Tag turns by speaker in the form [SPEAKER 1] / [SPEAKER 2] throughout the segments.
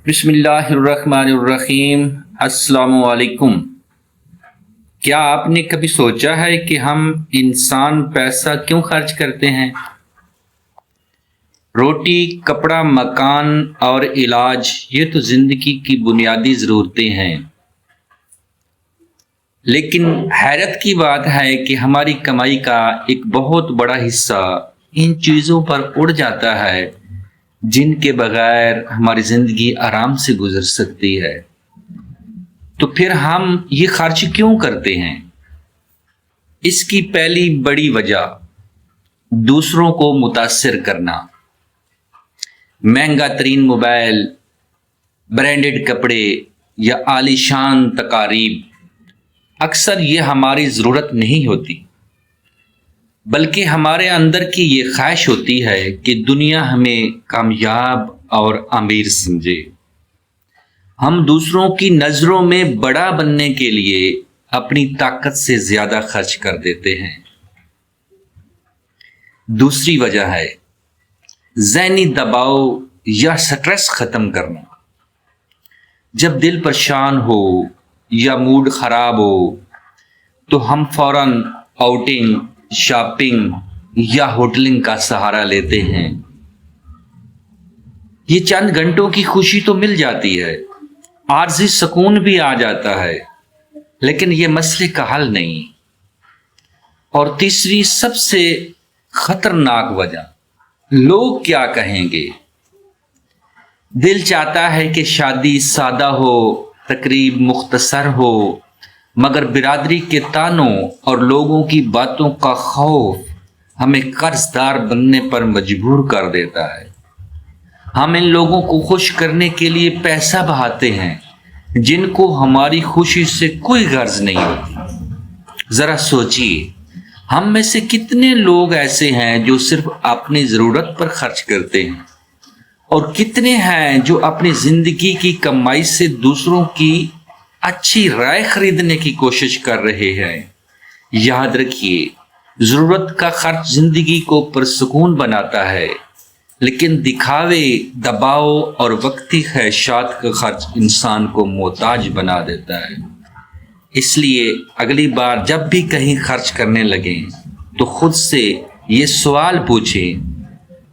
[SPEAKER 1] بسم اللہ الرحمن الرحیم۔ السلام علیکم۔ کیا آپ نے کبھی سوچا ہے کہ ہم انسان پیسہ کیوں خرچ کرتے ہیں؟ روٹی، کپڑا، مکان اور علاج، یہ تو زندگی کی بنیادی ضرورتیں ہیں، لیکن حیرت کی بات ہے کہ ہماری کمائی کا ایک بہت بڑا حصہ ان چیزوں پر اڑ جاتا ہے جن کے بغیر ہماری زندگی آرام سے گزر سکتی ہے۔ تو پھر ہم یہ خرچ کیوں کرتے ہیں؟ اس کی پہلی بڑی وجہ دوسروں کو متاثر کرنا۔ مہنگا ترین موبائل، برانڈڈ کپڑے یا عالی شان تقاریب، اکثر یہ ہماری ضرورت نہیں ہوتی، بلکہ ہمارے اندر کی یہ خواہش ہوتی ہے کہ دنیا ہمیں کامیاب اور امیر سمجھے۔ ہم دوسروں کی نظروں میں بڑا بننے کے لیے اپنی طاقت سے زیادہ خرچ کر دیتے ہیں۔ دوسری وجہ ہے ذہنی دباؤ یا سٹریس ختم کرنا۔ جب دل پریشان ہو یا موڈ خراب ہو تو ہم فوراً آؤٹنگ، شاپنگ یا ہوٹلنگ کا سہارا لیتے ہیں۔ یہ چند گھنٹوں کی خوشی تو مل جاتی ہے، عارضی سکون بھی آ جاتا ہے، لیکن یہ مسئلے کا حل نہیں۔ اور تیسری سب سے خطرناک وجہ، لوگ کیا کہیں گے۔ دل چاہتا ہے کہ شادی سادہ ہو، تقریب مختصر ہو، مگر برادری کے طعنوں اور لوگوں کی باتوں کا خوف ہمیں قرض دار بننے پر مجبور کر دیتا ہے۔ ہم ان لوگوں کو خوش کرنے کے لیے پیسہ بہاتے ہیں جن کو ہماری خوشی سے کوئی غرض نہیں ہوتی۔ ذرا سوچئے، ہم میں سے کتنے لوگ ایسے ہیں جو صرف اپنی ضرورت پر خرچ کرتے ہیں، اور کتنے ہیں جو اپنی زندگی کی کمائی سے دوسروں کی اچھی رائے خریدنے کی کوشش کر رہے ہیں۔ یاد رکھیے، ضرورت کا خرچ زندگی کو پرسکون بناتا ہے، لیکن دکھاوے، دباؤ اور وقتی خواہشات کا خرچ انسان کو محتاج بنا دیتا ہے۔ اس لیے اگلی بار جب بھی کہیں خرچ کرنے لگیں تو خود سے یہ سوال پوچھیں،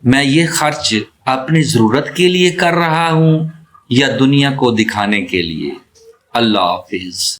[SPEAKER 1] میں یہ خرچ اپنی ضرورت کے لیے کر رہا ہوں یا دنیا کو دکھانے کے لیے؟ اللہ حافظ۔